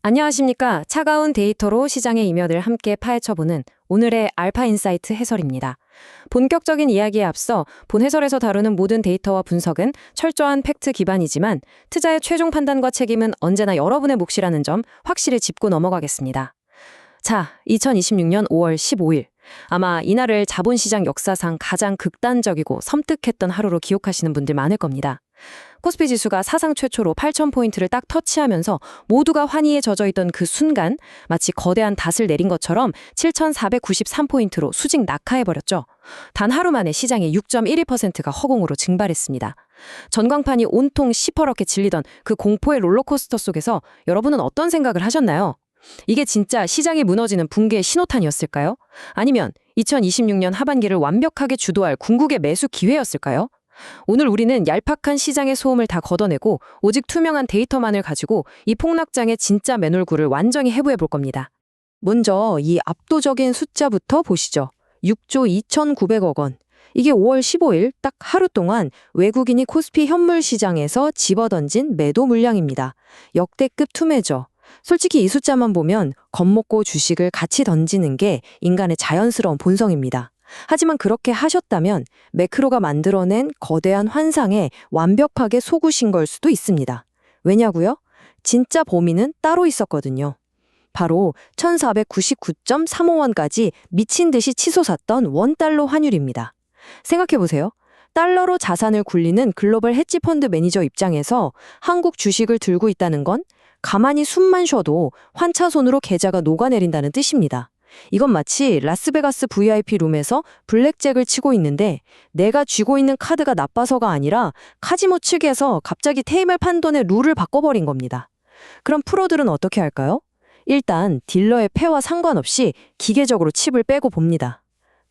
안녕하십니까. 차가운 데이터로 시장의 이면을 함께 파헤쳐보는 오늘의 알파 인사이트 해설입니다. 본격적인 이야기에 앞서 본 해설에서 다루는 모든 데이터와 분석은 철저한 팩트 기반이지만 투자의 최종 판단과 책임은 언제나 여러분의 몫이라는 점 확실히 짚고 넘어가겠습니다. 자, 2026년 5월 15일. 아마 이날을 자본시장 역사상 가장 극단적이고 섬뜩했던 하루로 기억하시는 분들 많을 겁니다. 코스피 지수가 사상 최초로 8,000포인트를 딱 터치하면서 모두가 환희에 젖어있던 그 순간 마치 거대한 닷을 내린 것처럼 7,493포인트로 수직 낙하해버렸죠. 단 하루 만에 시장의 6.12%가 허공으로 증발했습니다. 전광판이 온통 시퍼렇게 질리던 그 공포의 롤러코스터 속에서 여러분은 어떤 생각을 하셨나요? 이게 진짜 시장이 무너지는 붕괴의 신호탄이었을까요? 아니면 2026년 하반기를 완벽하게 주도할 궁극의 매수 기회였을까요? 오늘 우리는 얄팍한 시장의 소음을 다 걷어내고 오직 투명한 데이터만을 가지고 이 폭락장의 진짜 매놀구를 완전히 해부해 볼 겁니다. 먼저 이 압도적인 숫자부터 보시죠. 6조 2,900억 원. 이게 5월 15일 딱 하루 동안 외국인이 코스피 현물 시장에서 집어던진 매도 물량입니다. 역대급 투매죠. 솔직히 이 숫자만 보면 겁먹고 주식을 같이 던지는 게 인간의 자연스러운 본성입니다. 하지만 그렇게 하셨다면 매크로가 만들어낸 거대한 환상에 완벽하게 속으신 걸 수도 있습니다. 왜냐고요? 진짜 범인은 따로 있었거든요. 바로 1,499.35원까지 미친 듯이 치솟았던 원달러 환율입니다. 생각해보세요. 달러로 자산을 굴리는 글로벌 헤지펀드 매니저 입장에서 한국 주식을 들고 있다는 건 가만히 숨만 쉬어도 환차손으로 계좌가 녹아내린다는 뜻입니다. 이건 마치 라스베가스 VIP 룸에서 블랙잭을 치고 있는데 내가 쥐고 있는 카드가 나빠서가 아니라 카지노 측에서 갑자기 테이블 판돈의 룰을 바꿔버린 겁니다. 그럼 프로들은 어떻게 할까요? 일단 딜러의 패와 상관없이 기계적으로 칩을 빼고 봅니다.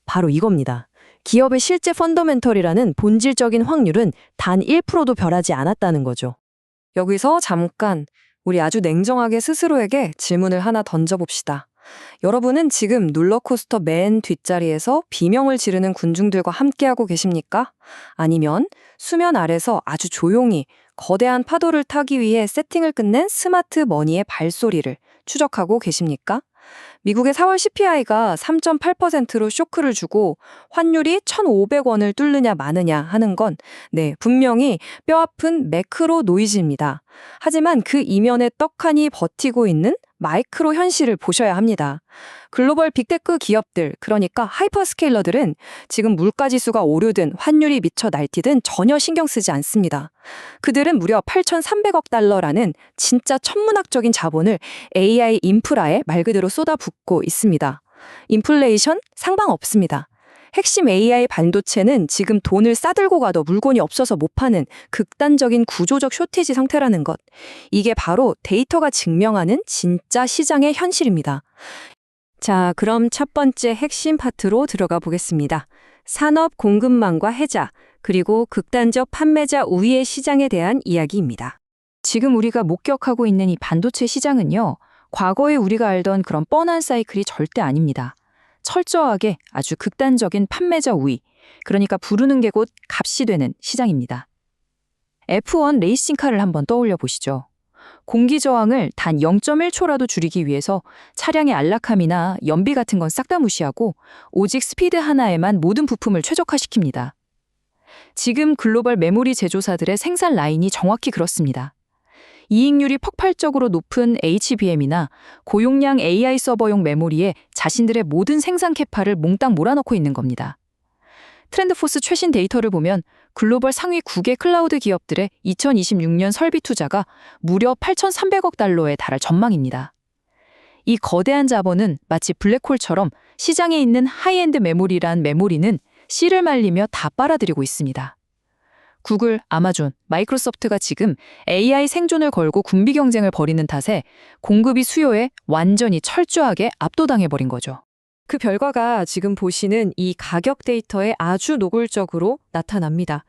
바로 이겁니다. 기업의 실제 펀더멘털이라는 본질적인 확률은 단 1%도 변하지 않았다는 거죠. 여기서 잠깐 우리 아주 냉정하게 스스로에게 질문을 하나 던져봅시다. 여러분은 지금 롤러코스터 맨 뒷자리에서 비명을 지르는 군중들과 함께하고 계십니까? 아니면 수면 아래서 아주 조용히 거대한 파도를 타기 위해 세팅을 끝낸 스마트 머니의 발소리를 추적하고 계십니까? 미국의 4월 CPI가 3.8%로 쇼크를 주고 환율이 1,500원을 뚫느냐 마느냐 하는 건 분명히 뼈아픈 매크로 노이즈입니다. 하지만 그 이면에 떡하니 버티고 있는 마이크로 현실을 보셔야 합니다. 글로벌 빅테크 기업들, 그러니까 하이퍼스케일러들은 지금 물가지수가 오르든 환율이 미쳐 날뛰든 전혀 신경 쓰지 않습니다. 그들은 무려 8,300억 달러라는 진짜 천문학적인 자본을 AI 인프라에 말 그대로 쏟아붓고 있습니다. 인플레이션 상방 없습니다. 핵심 AI 반도체는 지금 돈을 싸들고 가도 물건이 없어서 못 파는 극단적인 구조적 쇼티지 상태라는 것. 이게 바로 데이터가 증명하는 진짜 시장의 현실입니다. 자, 그럼 첫 번째 핵심 파트로 들어가 보겠습니다. 산업 공급망과 해자, 그리고 극단적 판매자 우위의 시장에 대한 이야기입니다. 지금 우리가 목격하고 있는 이 반도체 시장은요, 과거에 우리가 알던 그런 뻔한 사이클이 절대 아닙니다. 철저하게 아주 극단적인 판매자 우위, 그러니까 부르는 게 곧 값이 되는 시장입니다. F1 레이싱카를 한번 떠올려 보시죠. 공기 저항을 단 0.1초라도 줄이기 위해서 차량의 안락함이나 연비 같은 건 싹 다 무시하고 오직 스피드 하나에만 모든 부품을 최적화시킵니다. 지금 글로벌 메모리 제조사들의 생산 라인이 정확히 그렇습니다. 이익률이 폭발적으로 높은 HBM이나 고용량 AI 서버용 메모리에 자신들의 모든 생산 캐파를 몽땅 몰아넣고 있는 겁니다. 트렌드포스 최신 데이터를 보면 글로벌 상위 9개 클라우드 기업들의 2026년 설비 투자가 무려 8,300억 달러에 달할 전망입니다. 이 거대한 자본은 마치 블랙홀처럼 시장에 있는 하이엔드 메모리란 메모리는 씨를 말리며 다 빨아들이고 있습니다. 구글, 아마존, 마이크로소프트가 지금 AI 생존을 걸고 군비 경쟁을 벌이는 탓에 공급이 수요에 완전히 철저하게 압도당해버린 거죠. 그 결과가 지금 보시는 이 가격 데이터에 아주 노골적으로 나타납니다.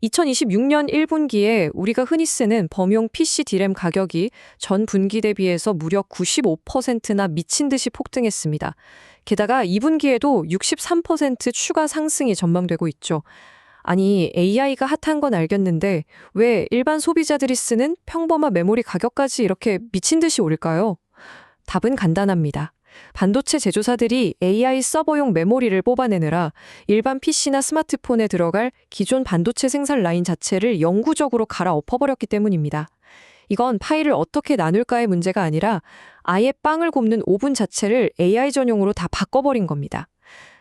2026년 1분기에 우리가 흔히 쓰는 범용 PC 디램 가격이 전 분기 대비해서 무려 95%나 미친 듯이 폭등했습니다. 게다가 2분기에도 63% 추가 상승이 전망되고 있죠. 아니, AI가 핫한 건 알겠는데 왜 일반 소비자들이 쓰는 평범한 메모리 가격까지 이렇게 미친 듯이 오를까요? 답은 간단합니다. 반도체 제조사들이 AI 서버용 메모리를 뽑아내느라 일반 PC나 스마트폰에 들어갈 기존 반도체 생산 라인 자체를 영구적으로 갈아엎어버렸기 때문입니다. 이건 파일을 어떻게 나눌까의 문제가 아니라 아예 빵을 굽는 오븐 자체를 AI 전용으로 다 바꿔버린 겁니다.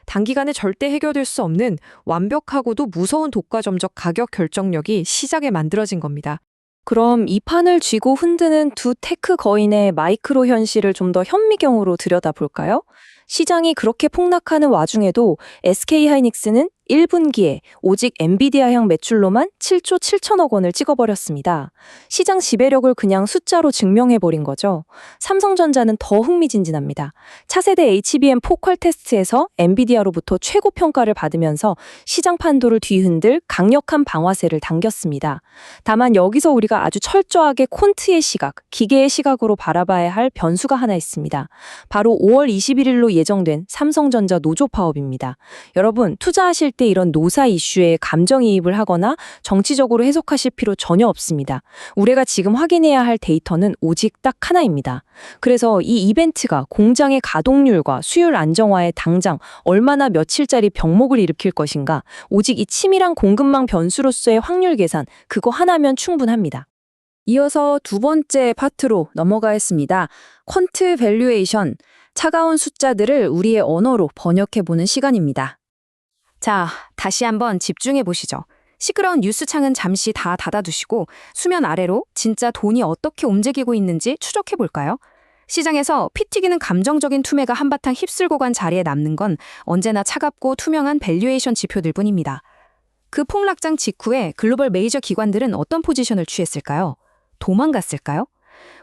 단기간에 절대 해결될 수 없는 완벽하고도 무서운 독과점적 가격 결정력이 시작에 만들어진 겁니다. 그럼 이 판을 쥐고 흔드는 두 테크 거인의 마이크로 현실을 좀 더 현미경으로 들여다볼까요? 시장이 그렇게 폭락하는 와중에도 SK하이닉스는 1분기에 오직 엔비디아향 매출로만 7조 7천억 원을 찍어버렸습니다. 시장 지배력을 그냥 숫자로 증명해버린 거죠. 삼성전자는 더 흥미진진합니다. 차세대 HBM4 퀄 테스트에서 엔비디아로부터 최고 평가를 받으면서 시장 판도를 뒤흔들 강력한 방아쇠를 당겼습니다. 다만 여기서 우리가 아주 철저하게 콘트의 시각, 기계의 시각으로 바라봐야 할 변수가 하나 있습니다. 바로 5월 21일로 예정된 삼성전자 노조 파업입니다. 여러분, 투자하실 때 이런 노사 이슈에 감정이입을 하거나 정치적으로 해석하실 필요 전혀 없습니다. 우리가 지금 확인해야 할 데이터는 오직 딱 하나입니다. 그래서 이 이벤트가 공장의 가동률과 수율 안정화에 당장 얼마나 며칠짜리 병목을 일으킬 것인가, 오직 이 치밀한 공급망 변수로서의 확률 계산, 그거 하나면 충분합니다. 이어서 두 번째 파트로 넘어가겠습니다. 퀀트 밸류에이션, 차가운 숫자들을 우리의 언어로 번역해보는 시간입니다. 자, 다시 한번 집중해 보시죠. 시끄러운 뉴스창은 잠시 다 닫아두시고 수면 아래로 진짜 돈이 어떻게 움직이고 있는지 추적해 볼까요? 시장에서 피 튀기는 감정적인 투매가 한바탕 휩쓸고 간 자리에 남는 건 언제나 차갑고 투명한 밸류에이션 지표들 뿐입니다. 그 폭락장 직후에 글로벌 메이저 기관들은 어떤 포지션을 취했을까요? 도망갔을까요?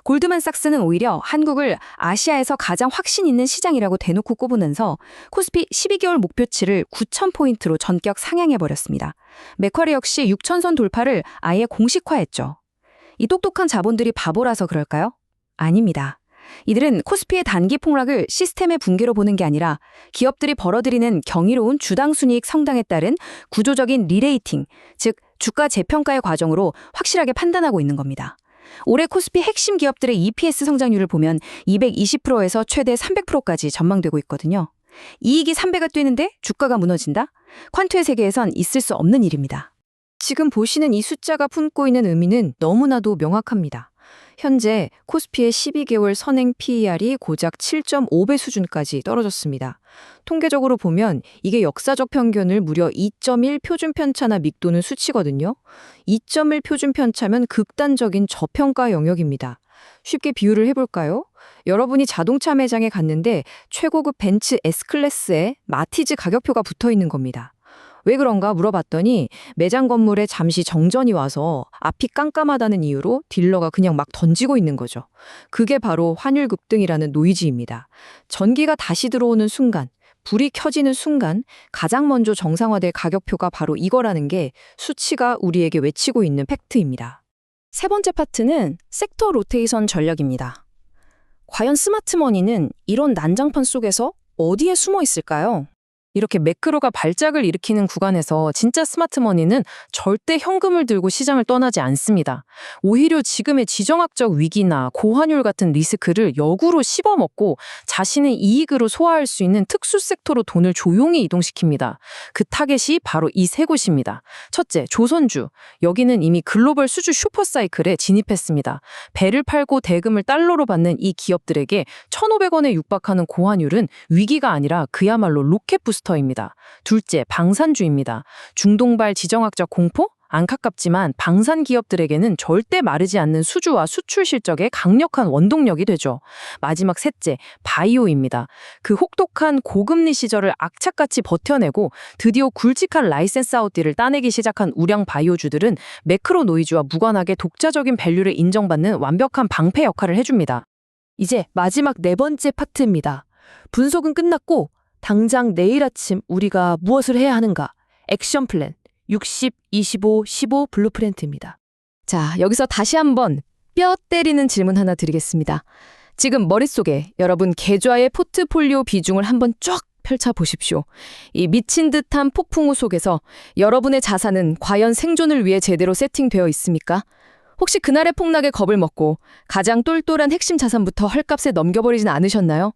골드만삭스는 오히려 한국을 아시아에서 가장 확신 있는 시장이라고 대놓고 꼽으면서 코스피 12개월 목표치를 9,000포인트로 전격 상향해버렸습니다. 맥쿼리 역시 6,000선 돌파를 아예 공식화했죠. 이 똑똑한 자본들이 바보라서 그럴까요? 아닙니다. 이들은 코스피의 단기 폭락을 시스템의 붕괴로 보는 게 아니라 기업들이 벌어들이는 경이로운 주당 순이익 성장에 따른 구조적인 리레이팅, 즉 주가 재평가의 과정으로 확실하게 판단하고 있는 겁니다. 올해 코스피 핵심 기업들의 EPS 성장률을 보면 220%에서 최대 300%까지 전망되고 있거든요. 이익이 3배가 뛰는데 주가가 무너진다? 퀀트의 세계에선 있을 수 없는 일입니다. 지금 보시는 이 숫자가 품고 있는 의미는 너무나도 명확합니다. 현재 코스피의 12개월 선행 PER이 고작 7.5배 수준까지 떨어졌습니다. 통계적으로 보면 이게 역사적 평균을 무려 2.1 표준 편차나 밑도는 수치거든요. 2.1 표준 편차면 극단적인 저평가 영역입니다. 쉽게 비유를 해볼까요? 여러분이 자동차 매장에 갔는데 최고급 벤츠 S클래스에 마티즈 가격표가 붙어 있는 겁니다. 왜 그런가 물어봤더니 매장 건물에 잠시 정전이 와서 앞이 깜깜하다는 이유로 딜러가 그냥 막 던지고 있는 거죠. 그게 바로 환율 급등이라는 노이즈입니다. 전기가 다시 들어오는 순간, 불이 켜지는 순간 가장 먼저 정상화될 가격표가 바로 이거라는 게 수치가 우리에게 외치고 있는 팩트입니다. 세 번째 파트는 섹터 로테이션 전략입니다. 과연 스마트머니는 이런 난장판 속에서 어디에 숨어 있을까요? 이렇게 매크로가 발작을 일으키는 구간에서 진짜 스마트머니는 절대 현금을 들고 시장을 떠나지 않습니다. 오히려 지금의 지정학적 위기나 고환율 같은 리스크를 역으로 씹어먹고 자신의 이익으로 소화할 수 있는 특수 섹터로 돈을 조용히 이동시킵니다. 그 타겟이 바로 이 세 곳입니다. 첫째, 조선주. 여기는 이미 글로벌 수주 슈퍼사이클에 진입했습니다. 배를 팔고 대금을 달러로 받는 이 기업들에게 1,500원에 육박하는 고환율은 위기가 아니라 그야말로 로켓 부스터 입니다. 둘째, 방산주입니다. 중동발 지정학적 공포? 안타깝지만 방산 기업들에게는 절대 마르지 않는 수주와 수출 실적의 강력한 원동력이 되죠. 마지막 셋째, 바이오입니다. 그 혹독한 고금리 시절을 악착같이 버텨내고 드디어 굵직한 라이센스 아웃딜을 따내기 시작한 우량 바이오주들은 매크로 노이즈와 무관하게 독자적인 밸류를 인정받는 완벽한 방패 역할을 해줍니다. 이제 마지막 네 번째 파트입니다. 분석은 끝났고 당장 내일 아침 우리가 무엇을 해야 하는가? 액션 플랜 60, 25, 15 블루프린트입니다. 자, 여기서 다시 한번 뼈 때리는 질문 하나 드리겠습니다. 지금 머릿속에 여러분 계좌의 포트폴리오 비중을 한번 쫙 펼쳐보십시오. 이 미친 듯한 폭풍우 속에서 여러분의 자산은 과연 생존을 위해 제대로 세팅되어 있습니까? 혹시 그날의 폭락에 겁을 먹고 가장 똘똘한 핵심 자산부터 헐값에 넘겨버리진 않으셨나요?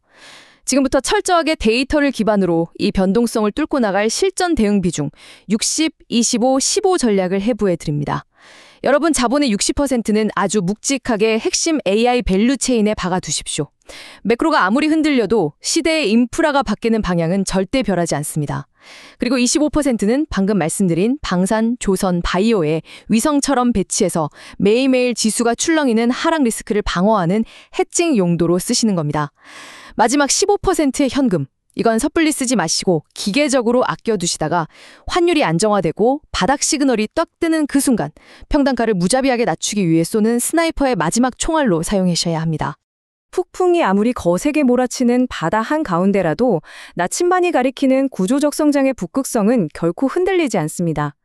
지금부터 철저하게 데이터를 기반으로 이 변동성을 뚫고 나갈 실전 대응 비중 60, 25, 15 전략을 해부해 드립니다. 여러분 자본의 60%는 아주 묵직하게 핵심 AI 밸류 체인에 박아두십시오. 매크로가 아무리 흔들려도 시대의 인프라가 바뀌는 방향은 절대 변하지 않습니다. 그리고 25%는 방금 말씀드린 방산, 조선, 바이오에 위성처럼 배치해서 매일매일 지수가 출렁이는 하락 리스크를 방어하는 해칭 용도로 쓰시는 겁니다. 마지막 15%의 현금. 이건 섣불리 쓰지 마시고 기계적으로 아껴두시다가 환율이 안정화되고 바닥 시그널이 떡 뜨는 그 순간 평단가를 무자비하게 낮추기 위해 쏘는 스나이퍼의 마지막 총알로 사용하셔야 합니다. 폭풍이 아무리 거세게 몰아치는 바다 한가운데라도 나침반이 가리키는 구조적 성장의 북극성은 결코 흔들리지 않습니다.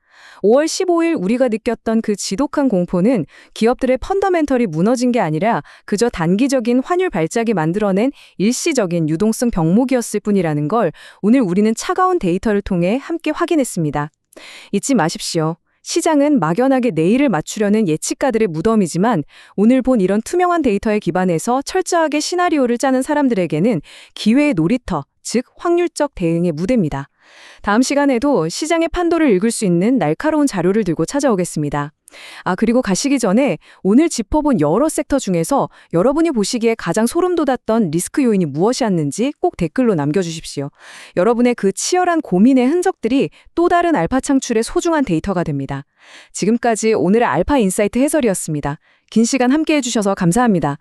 5월 15일 우리가 느꼈던 그 지독한 공포는 기업들의 펀더멘털이 무너진 게 아니라 그저 단기적인 환율 발작이 만들어낸 일시적인 유동성 병목이었을 뿐이라는 걸 오늘 우리는 차가운 데이터를 통해 함께 확인했습니다. 잊지 마십시오. 시장은 막연하게 내일을 맞추려는 예측가들의 무덤이지만 오늘 본 이런 투명한 데이터에 기반해서 철저하게 시나리오를 짜는 사람들에게는 기회의 놀이터, 즉 확률적 대응의 무대입니다. 다음 시간에도 시장의 판도를 읽을 수 있는 날카로운 자료를 들고 찾아오겠습니다. 그리고 가시기 전에 오늘 짚어본 여러 섹터 중에서 여러분이 보시기에 가장 소름 돋았던 리스크 요인이 무엇이었는지 꼭 댓글로 남겨주십시오. 여러분의 그 치열한 고민의 흔적들이 또 다른 알파 창출의 소중한 데이터가 됩니다. 지금까지 오늘의 알파 인사이트 해설이었습니다. 긴 시간 함께 해주셔서 감사합니다.